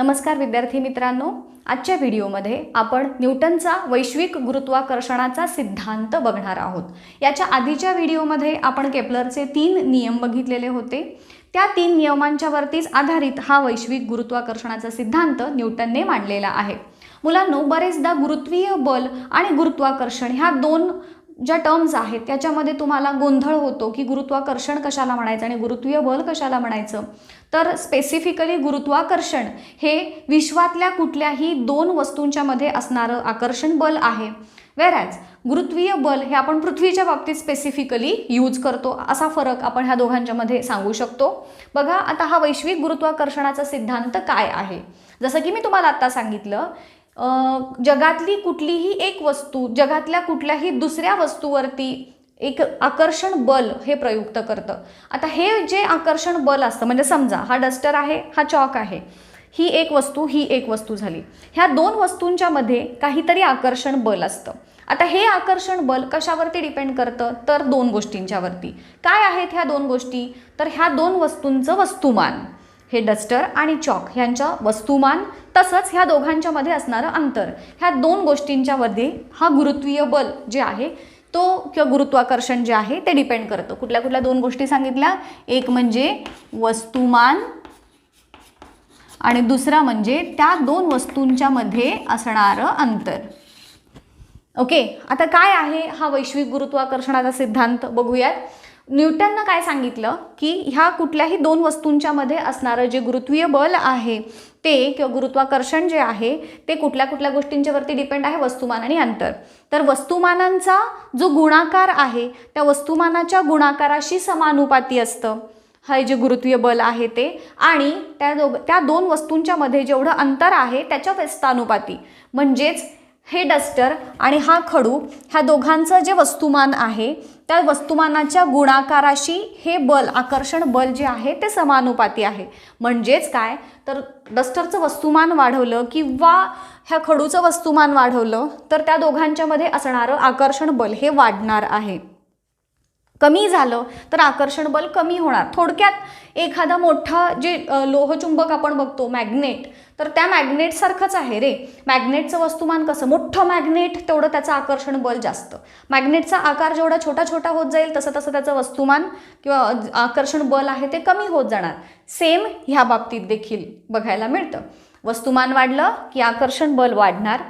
नमस्कार विद्यार्थी मित्रांनो, आजच्या व्हिडिओमध्ये आपण न्यूटनचा वैश्विक गुरुत्वाकर्षणाचा सिद्धांत बघणार आहोत। याच्या आधीच्या व्हिडिओमध्ये आपण केप्लरचे 3 नियम बघितलेले होते। त्या 3 नियमांच्या वरतीच आधारित हा वैश्विक गुरुत्वाकर्षणाचा सिद्धांत न्यूटनने मांडलेला आहे। मुलांनो, बरेचदा गुरुत्वीय बल आणि गुरुत्वाकर्षण ह्या दोन ज्या टर्म्स आहेत त्याच्यामध्ये तुम्हाला गोंधळ होतो की गुरुत्वाकर्षण कशाला म्हणायचं आणि गुरुत्वीय बल कशाला म्हणायचं। तर स्पेसिफिकली गुरुत्वाकर्षण हे विश्वातल्या कुठल्याही दोन वस्तूंच्या मध्ये असणारं आकर्षण बल आहे, वेरॅज गुरुत्वीय बल हे आपण पृथ्वीच्या बाबतीत स्पेसिफिकली यूज करतो। असा फरक आपण ह्या दोघांच्या मध्ये सांगू शकतो। बघा, आता हा वैश्विक गुरुत्वाकर्षणाचा सिद्धांत काय आहे। जसं की मी तुम्हाला आता सांगितलं, जगातली कुठलीही एक वस्तू जगातल्या कुठल्याही दुसऱ्या वस्तूवरती एक आकर्षण बल हे प्रयुक्त करतं। आता हे जे आकर्षण बल असतं, म्हणजे समजा हा डस्टर आहे, हा चॉक आहे, ही एक वस्तू झाली। ह्या दोन वस्तूंच्या मध्ये काहीतरी आकर्षण बल असतं। आता हे आकर्षण बल कशावरती डिपेंड करतं, तर दोन गोष्टींच्यावरती। काय आहेत ह्या दोन गोष्टी, तर ह्या दोन वस्तूंचं वस्तुमान, हे डस्टर आणि चॉक यांच्या वस्तुमान तसंच ह्या दोघांच्या मध्ये असणारं अंतर, ह्या दोन गोष्टींच्या मध्ये हा गुरुत्वीय बल जे आहे तो किंवा गुरुत्वाकर्षण जे आहे ते डिपेंड करतं। कुठल्या कुठल्या दोन गोष्टी सांगितल्या, एक म्हणजे वस्तुमान आणि दुसरा म्हणजे त्या दोन वस्तूंच्या मध्ये असणारं अंतर। ओके, आता काय आहे हा वैश्विक गुरुत्वाकर्षणाचा सिद्धांत बघूयात। न्यूटननं काय सांगितलं की ह्या कुठल्याही दोन वस्तूंच्या मध्ये असणारं जे गुरुत्वीय बल आहे ते किंवा गुरुत्वाकर्षण जे आहे ते कुठल्या कुठल्या गोष्टींच्या वरती डिपेंड आहे, वस्तुमान आणि अंतर। तर वस्तुमानांचा जो गुणाकार आहे त्या वस्तुमानाच्या गुणाकाराशी समानुपाती असतं हे जे गुरुत्वीय बल आहे ते, आणि त्या दोन वस्तूंच्या मध्ये जेवढं अंतर आहे त्याच्या व्यस्तानुपाती। म्हणजेच हे डस्टर आणि हा खडू ह्या दोघांचं जे वस्तुमान आहे त्या वस्तुमानाच्या गुणाकाराशी हे बल, आकर्षण बल जे आहे ते समानुपाती आहे। म्हणजेच काय, तर डस्टरचं वस्तुमान वाढवलं किंवा ह्या खडूचं वस्तुमान वाढवलं तर त्या दोघांच्या मध्ये असणारं आकर्षण बल हे वाढणार आहे। कमी झालं तर आकर्षण बल कमी होणार। थोडक्यात एखादा मोठा जे लोहचुंबक आपण बघतो, मॅग्नेट, तर त्या मॅग्नेट सारखंच आहे रे। मॅग्नेटचं वस्तुमान कसं, मोठं मॅग्नेट तेवढं त्याचं आकर्षण बल जास्त। मॅग्नेटचा आकार जेवढा छोटा छोटा होत जाईल तसं तसं त्याचं वस्तुमान किंवा आकर्षण बल आहे ते कमी होत जाणार। सेम ह्या बाबतीत देखील बघायला मिळतं, वस्तुमान वाढलं की आकर्षण बल वाढणार।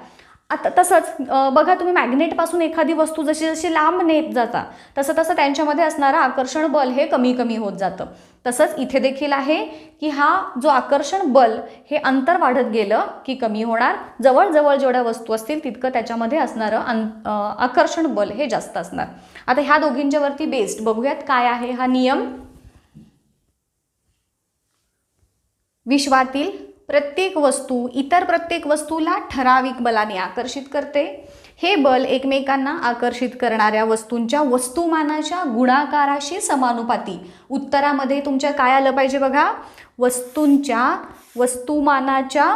आता तसंच बघा, तुम्ही मॅग्नेटपासून एखादी वस्तू जशी जशी लांब नेत जाता तसं तसं त्यांच्यामध्ये असणारं आकर्षण बल हे कमी कमी होत जातं। तसंच इथे देखील आहे की हा जो आकर्षण बल हे अंतर वाढत गेलं की कमी होणार, जवळजवळ जेवढ्या वस्तू असतील तितकं त्याच्यामध्ये असणारं आकर्षण बल हे जास्त असणार। आता ह्या दोघींच्या वरती बेस्ड बघूयात काय आहे हा नियम। विश्वातील प्रत्येक वस्तू इतर प्रत्येक वस्तूला ठराविक बलाने आकर्षित करते। हे बल एकमेकांना आकर्षित करणाऱ्या वस्तूंच्या वस्तुमानाच्या गुणाकाराशी समानुपाती। उत्तरामध्ये तुमच्या काय आलं पाहिजे बघा, वस्तूंच्या वस्तुमानाच्या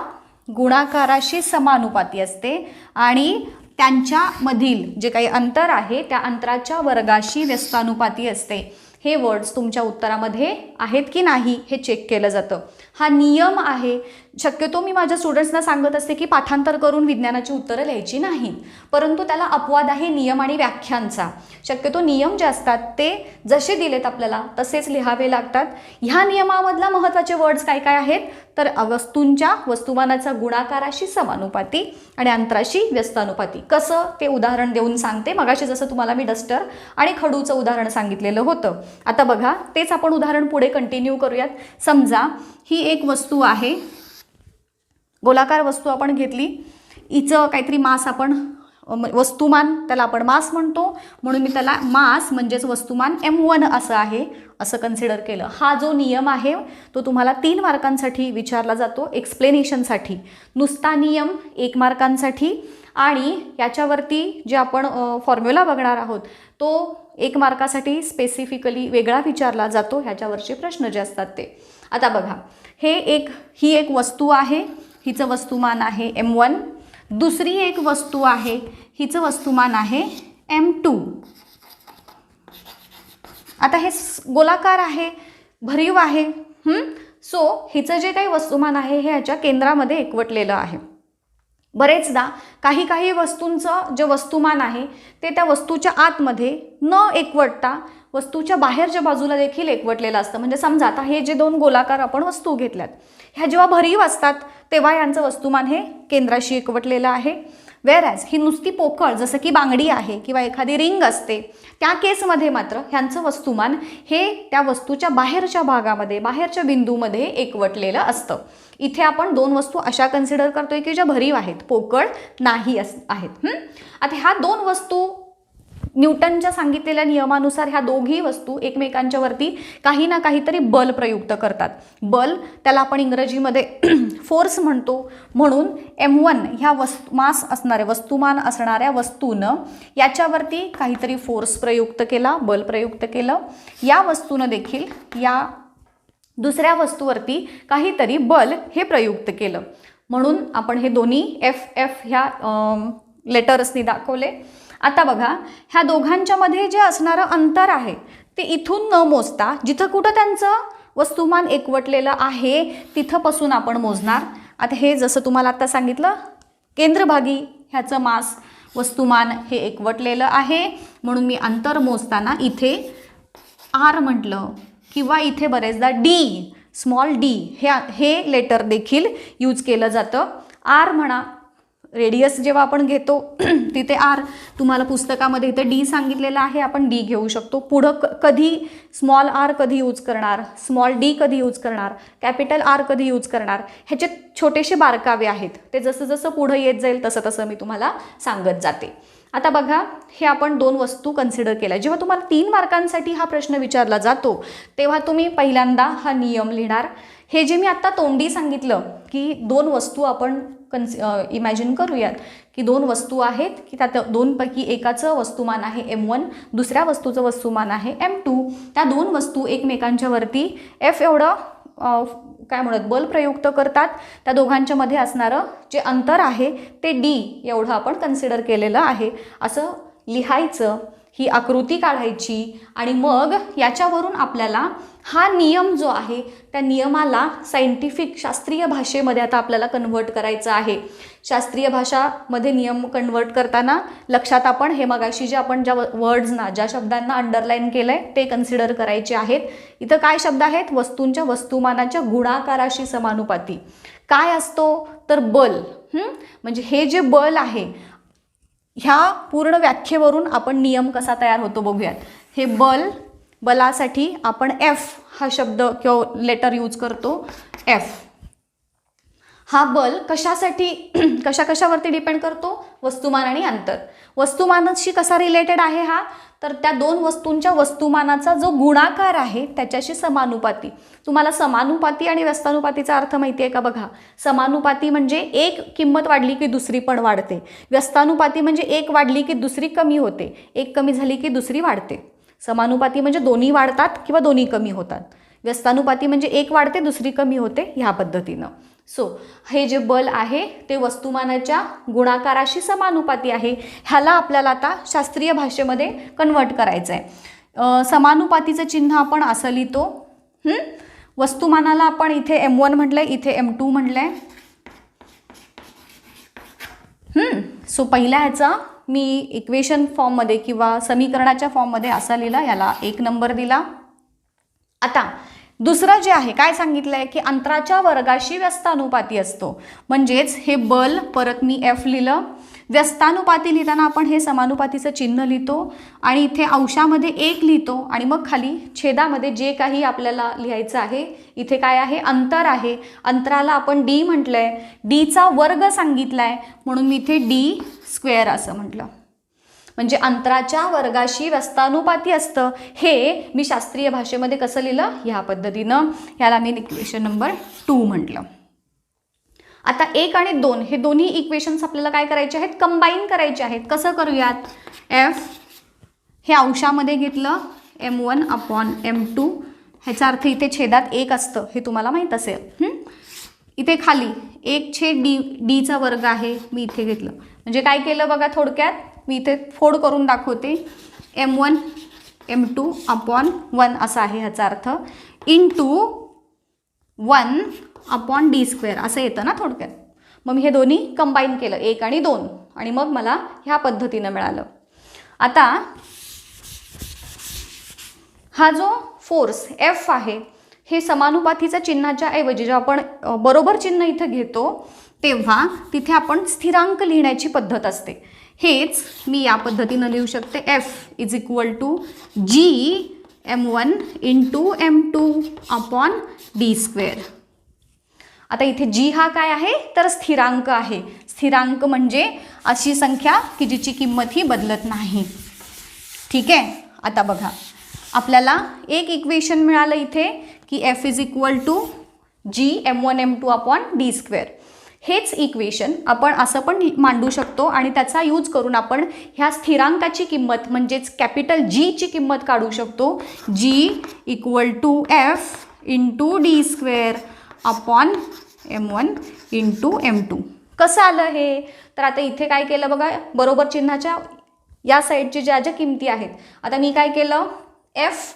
गुणाकाराशी समानुपाती असते आणि त्यांच्यामधील जे काही अंतर आहे त्या अंतराच्या वर्गाशी व्यस्तानुपाती असते। हे वर्ड्स तुमच्या उत्तरामध्ये आहेत की नाही हे चेक केलं जातं। हा नियम आहे। शक्यतो मी माझ्या स्टुडंट्सना सांगत असते की पाठांतर करून विज्ञानाची उत्तरं लिहायची नाहीत, परंतु त्याला अपवाद आहे नियम आणि व्याख्यांचा। शक्यतो नियम जे असतात ते जसे दिलेत आपल्याला तसेच लिहावे लागतात। ह्या नियमामधला महत्त्वाचे वर्ड्स काय काय आहेत, तर वस्तूंच्या वस्तुमानाचा गुणाकाराशी समानुपाती आणि अंतराशी व्यस्तानुपाती। कसं ते उदाहरण देऊन सांगते। मगाशी जसं तुम्हाला मी डस्टर आणि खडूचं उदाहरण सांगितलेलं होतं, आता बघा तेच आपण उदाहरण पुढे कंटिन्यू करूयात। समजा ही एक वस्तू आहे, गोलाकार वस्तू आपण घेतली, हिचं काहीतरी मास आपण वस्तुमान त्याला आपण मास म्हणतो, म्हणून मी त्याला मास म्हणजेच वस्तुमान M1 असं आहे असं कन्सिडर केलं। हा जो नियम आहे तो तुम्हाला 3 मार्कांसाठी विचारला जातो एक्सप्लेनेशनसाठी। नुसता नियम 1 मार्कांसाठी आणि याच्यावरती जे आपण फॉर्म्युला बघणार आहोत तो 1 मार्कासाठी स्पेसिफिकली वेगळा विचारला जातो, ह्याच्यावरचे प्रश्न जे असतात ते। आता बघा, ही एक वस्तू आहे, हिचं वस्तुमान आहे M1। दुसरी एक वस्तू आहे, हिचं वस्तुमान आहे M2। आता हे गोलाकार आहे, भरीव आहे, सो हिचं जे काही वस्तुमान आहे हे ह्याच्या केंद्रामध्ये एकवटलेलं आहे. बरेचदा काही काही वस्तूंचं जे वस्तुमान आहे ते त्या वस्तूच्या आतमध्ये न एकवटता वस्तूच्या बाहेरच्या बाजूला देखील एकवटलेलं असतं. म्हणजे समजा आता हे जे दोन गोलाकार आपण वस्तू घेतल्यात ह्या जेव्हा भरीव असतात तेव्हा यांचं वस्तुमान हे केंद्राशी एकवटलेलं आहे. वेअरॅज ही नुसती पोकळ जसं की बांगडी आहे किंवा एखादी रिंग असते त्या केसमध्ये मात्र ह्यांचं वस्तुमान हे त्या वस्तूच्या बाहेरच्या भागामध्ये बाहेरच्या बिंदूमध्ये एकवटलेलं असतं. इथे आपण दोन वस्तू अशा कन्सिडर करतोय की ज्या भरीव आहेत, पोकळ नाही आहेत. आता ह्या दोन वस्तू न्यूटनच्या सांगितलेल्या नियमानुसार ह्या दोघी वस्तू एकमेकांच्या वरती काही ना काहीतरी बल प्रयुक्त करतात. बल त्याला आपण इंग्रजीमध्ये फोर्स म्हणतो. म्हणून M1 ह्या मास असणाऱ्या वस्तुमान असणाऱ्या वस्तूनं याच्यावरती काहीतरी फोर्स प्रयुक्त केला, बल प्रयुक्त केलं. या वस्तूनं देखील या दुसऱ्या वस्तूवरती काहीतरी बल हे प्रयुक्त केलं. म्हणून आपण हे दोन्ही F ह्या लेटर्सनी दाखवले. आता बघा ह्या दोघांच्या मध्ये जे असणारं अंतर आहे ते इथून न मोजता जिथं कुठं त्यांचं वस्तुमान एकवटलेलं आहे तिथंपासून आपण मोजणार. आता हे जसं तुम्हाला आता सांगितलं केंद्रभागी ह्याचं मास वस्तुमान हे एकवटलेलं आहे. म्हणून मी अंतर मोजताना इथे R म्हटलं किंवा इथे बरेचदा D, स्मॉल d हे लेटर देखील यूज केलं जातं. R म्हणा, रेडियस जेव्हा आपण घेतो तिथे R, तुम्हाला पुस्तकामध्ये इथे D सांगितलेलं आहे, आपण D घेऊ शकतो. पुढं कधी स्मॉल r कधी यूज करणार, स्मॉल d कधी यूज करणार, कॅपिटल R कधी यूज करणार, ह्याचे छोटेसे बारकावे आहेत. ते जसं जसं पुढं येत जाईल तसं तसं मी तुम्हाला सांगत जाते. आता बघा हे आपण दोन वस्तू कन्सिडर केल्या. जेव्हा तुम्हाला 3 मार्कांसाठी हा प्रश्न विचारला जातो तेव्हा तुम्ही पहिल्यांदा हा नियम लिहिणार. हे जे मी आत्ता तोंडी सांगितलं की दोन वस्तू आपण इमॅजिन करूयात की दोन वस्तू आहेत की त्यात दोनपैकी एकाचं वस्तुमान आहे M1, दुसऱ्या वस्तूचं वस्तुमान आहे M2. त्या दोन वस्तू एकमेकांच्या वरती F एवढं काय म्हणत बल प्रयुक्त करतात. त्या दोघांच्या मध्ये असणारं जे अंतर आहे ते D एवढं आपण कन्सिडर केलेलं आहे. असं लिहायचं, ही आकृती काढायची आणि मग याच्यावरून आपल्याला हा नियम जो आहे त्या नियमाला सायंटिफिक शास्त्रीय भाषेमध्ये आता आपल्याला कन्वर्ट करायचं आहे. शास्त्रीय भाषामध्ये नियम कन्वर्ट करताना लक्षात आपण हे मगाशी जे आपण ज्या वर्ड्सना ज्या शब्दांना अंडरलाईन केलंय ते कन्सिडर करायचे आहेत. इथं काय शब्द आहेत, वस्तूंच्या वस्तुमानाच्या गुणाकाराशी समानुपाती. काय असतो तर बल. म्हणजे हे जे बल आहे ह्या पूर्ण व्याख्येवरून आपण नियम कसा तयार होतो बघूयात. हे बलासाठी आपण F हा शब्द किंवा लेटर यूज करतो. F हा बल कशावरती डिपेंड करतो, वस्तुमान आणि अंतर. वस्तुमानाशी कसा रिलेटेड आहे हा, तर त्या दोन वस्तूंच्या वस्तुमानाचा जो गुणाकार आहे त्याच्याशी समानुपाती. तुम्हाला समानुपाती आणि व्यस्तानुपातीचा अर्थ माहिती आहे का बघा. समानुपाती म्हणजे एक किंमत वाढली की दुसरी पण वाढते. व्यस्तानुपाती म्हणजे एक वाढली की दुसरी कमी होते, एक कमी झाली की दुसरी वाढते. समानुपाती म्हणजे दोन्ही वाढतात किंवा दोन्ही कमी होतात. व्यस्तानुपाती म्हणजे एक वाढते दुसरी कमी होते, ह्या पद्धतीनं. सो हे जे बल आहे ते वस्तुमानाच्या गुणाकाराशी समानुपाती आहे. ह्याला आपल्याला आता शास्त्रीय भाषेमध्ये कन्वर्ट करायचं आहे. समानुपातीचं चिन्ह आपण असं लिहितो. वस्तुमानाला आपण इथे M1 म्हटलंय, इथे M2 म्हटलंय. सो पहिल्या ह्याचा मी इक्वेशन फॉर्ममध्ये किंवा समीकरणाच्या फॉर्ममध्ये असा लिहिला, याला 1 नंबर दिला. आता दुसरं जे आहे काय सांगितलंय की अंतराच्या वर्गाशी व्यस्तानुपाती असतो. म्हणजेच हे बल परत मी F लिहिलं. व्यस्तानुपाती लिहिताना आपण हे समानुपातीचं चिन्ह लिहितो आणि इथे अंशामध्ये 1 लिहितो आणि मग खाली छेदामध्ये जे काही आपल्याला लिहायचं आहे इथे काय आहे, अंतर आहे. अंतराला आपण D म्हटलंय, Dचा वर्ग सांगितलाय म्हणून मी इथे D² असं म्हटलं. म्हणजे अंतराच्या वर्गाशी व्यस्तानुपाती असतं. हे मी शास्त्रीय भाषेमध्ये कसं लिहिलं, ह्या पद्धतीनं. ह्याला मी इक्वेशन नंबर 2 म्हटलं. आता 1 आणि 2 हे दोन्ही इक्वेशन्स आपल्याला काय करायचे आहेत, कंबाईन करायचे आहेत. कसं करूयात, F हे अंशामध्ये घेतलं M1/M2. ह्याचा अर्थ इथे छेदात 1 असतं हे तुम्हाला माहीत असेल. इथे खाली 1/D वर्ग आहे, मी इथे घेतलं. म्हणजे काय केलं बघा, थोडक्यात मी इथे फोड करून दाखवते. M1/M2/1 असा आहे ह्याचा अर्थ. इंटू 1/d² असं येतं ना थोडक्यात. मग मी हे दोन्ही कंबाईन केलं, 1 आणि 2, आणि मग मला ह्या पद्धतीनं मिळालं. आता हा जो फोर्स F आहे हे समानुपातीच्या चिन्हाच्या ऐवजी जेव्हा आपण बरोबर चिन्ह इथं घेतो तेव्हा तिथे आपण स्थिरांक लिहिण्याची पद्धत असते. हेच मी या पद्धतीनं लिहू शकते, F = Gm1 × m2/d². आता इथे G हा काय आहे तर स्थिरांक आहे. स्थिरांक म्हणजे अशी संख्या की जिची किंमत ही बदलत नाही. ठीक आहे. आता बघा आपल्याला एक इक्वेशन मिळालं इथे की F = Gm1 m2/d². हेच इक्वेशन आपण असं पण मांडू शकतो आणि त्याचा यूज करून आपण ह्या स्थिरांकाची किंमत म्हणजेच कॅपिटल G ची किंमत काढू शकतो. G = F × d²/m1 × m2. कसं आलं हे तर आता इथे काय केलं बघा, बरोबर चिन्हाच्या या साईडचे ज्या ज्या किमती आहेत, आता मी काय केलं, F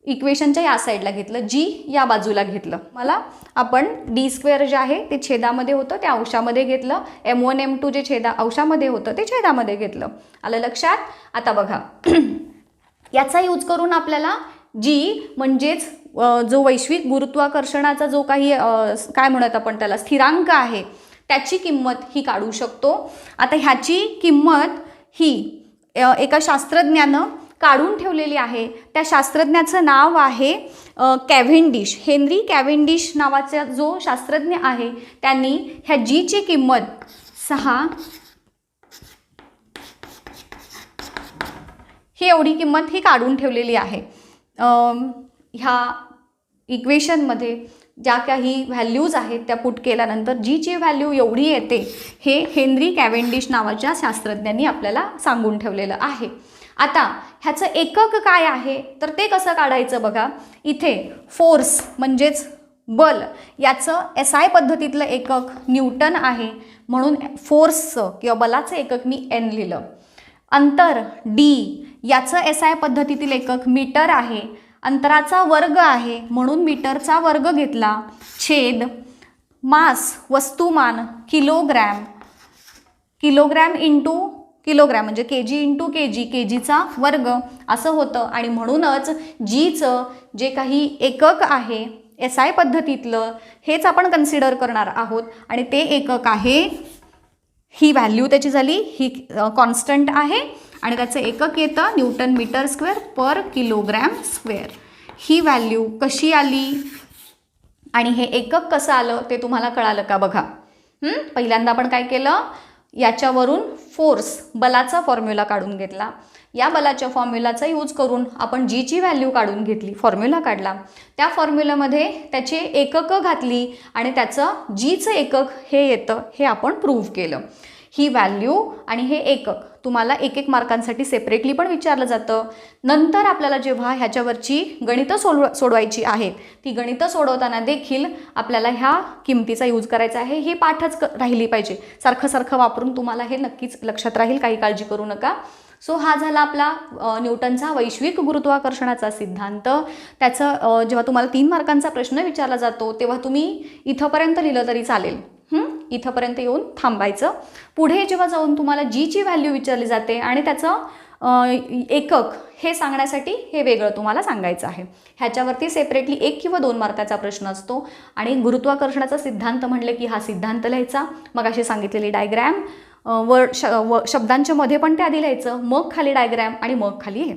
इक्वेशनच्या या साईडला घेतलं, G या बाजूला घेतलं. मला आपण d² जे आहे ते छेदामध्ये होतं ते अंशामध्ये घेतलं, m1 m2 जे अंशामध्ये होतं ते छेदामध्ये घेतलं. आलं लक्षात. आता बघा याचा यूज करून आपल्याला G म्हणजेच जो वैश्विक गुरुत्वाकर्षणाचा जो काही काय म्हणत आपण त्याला स्थिरांक आहे त्याची किंमत ही काढू शकतो. आता ह्याची किंमत ही एका शास्त्रज्ञानं काढून ठेवलेली आहे. त्या शास्त्रज्ञाचं नाव आहे कॅव्हेंडिश. हेनरी कॅव्हेंडिश नावाचा जो शास्त्रज्ञ आहे त्यांनी ह्या G ची किंमत 6 ही एवढी किंमत ही काढून ठेवलेली आहे. ह्या इक्वेशनमध्ये ज्या काही व्हॅल्यूज आहेत त्या पुट केल्यानंतर G ची व्हॅल्यू एवढी येते हे हेनरी कॅव्हेंडिश नावाच्या शास्त्रज्ञांनी आपल्याला सांगून ठेवलेलं आहे. आता ह्याचं एकक काय आहे तर ते कसं काढायचं बघा. इथे फोर्स म्हणजेच बल याचं SI पद्धतीतलं एकक न्यूटन आहे म्हणून फोर्सचं किंवा बलाचं एकक मी N लिहिलं. अंतर D याचं SI पद्धतीतील एकक मीटर आहे. अंतराचा वर्ग आहे म्हणून मीटरचा वर्ग घेतला. छेद मास वस्तुमान किलोग्रॅम, किलोग्रॅम इंटू किलोग्रॅम म्हणजे kg × kg, kgचा वर्ग असं होतं. आणि म्हणूनच Gचं जे काही एकक आहे SI पद्धतीतलं हेच आपण कन्सिडर करणार आहोत आणि ते एकक आहे, ही व्हॅल्यू त्याची झाली, ही कॉन्स्टंट आहे आणि त्याचं एकक येतं न्यूटन मीटर स्क्वेअर पर किलोग्रॅम स्क्वेअर. ही व्हॅल्यू कशी आली आणि हे एकक कसं आलं ते तुम्हाला कळालं का बघा. पहिल्यांदा आपण काय केलं, याच्यावरून फोर्स बलाचा फॉर्म्युला काढून घेतला. या बलाच्या फॉर्म्युलाचा यूज करून आपण G ची व्हॅल्यू काढून घेतली, फॉर्म्युला काढला. त्या फॉर्म्युलामध्ये त्याचे एककं घातली आणि त्याचं Gचं एकक हे येतं हे आपण प्रूव्ह केलं. ही व्हॅल्यू आणि हे एकक तुम्हाला 1-1 मार्कांसाठी सेपरेटली पण विचारलं जातं. नंतर आपल्याला जेव्हा ह्याच्यावरची गणितं सोडवायची आहेत ती गणितं सोडवताना देखील आपल्याला ह्या किमतीचा यूज करायचा आहे. ही पाठच राहिली पाहिजे, सारखं सारखं वापरून तुम्हाला हे नक्कीच लक्षात राहील, काही काळजी करू नका. सो हा झाला आपला न्यूटनचा वैश्विक गुरुत्वाकर्षणाचा सिद्धांत. त्याचं जेव्हा तुम्हाला 3 मार्कांचा प्रश्न विचारला जातो तेव्हा तुम्ही इथंपर्यंत लिहिलं तरी चालेल. इथंपर्यंत येऊन थांबायचं. पुढे जेव्हा जाऊन तुम्हाला G ची व्हॅल्यू विचारली जाते आणि त्याचं एकक हे सांगण्यासाठी हे वेगळं तुम्हाला सांगायचं आहे. ह्याच्यावरती सेपरेटली 1 किंवा 2 मार्काचा प्रश्न असतो. आणि गुरुत्वाकर्षणाचा सिद्धांत म्हणले की हा सिद्धांत लिहायचा, मग अशी सांगितलेली डायग्रॅम शब्दांच्या मध्ये पण ते आधी लिहायचं, मग खाली डायग्रॅम आणि मग खाली हे,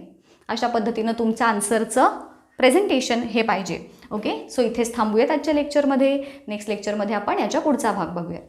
अशा पद्धतीनं तुमच्या आन्सरचं प्रेझेंटेशन हे पाहिजे. ओके, सो इथेच थांबूयात आजच्या लेक्चरमध्ये. नेक्स्ट लेक्चरमध्ये आपण याच्या पुढचा भाग बघूया.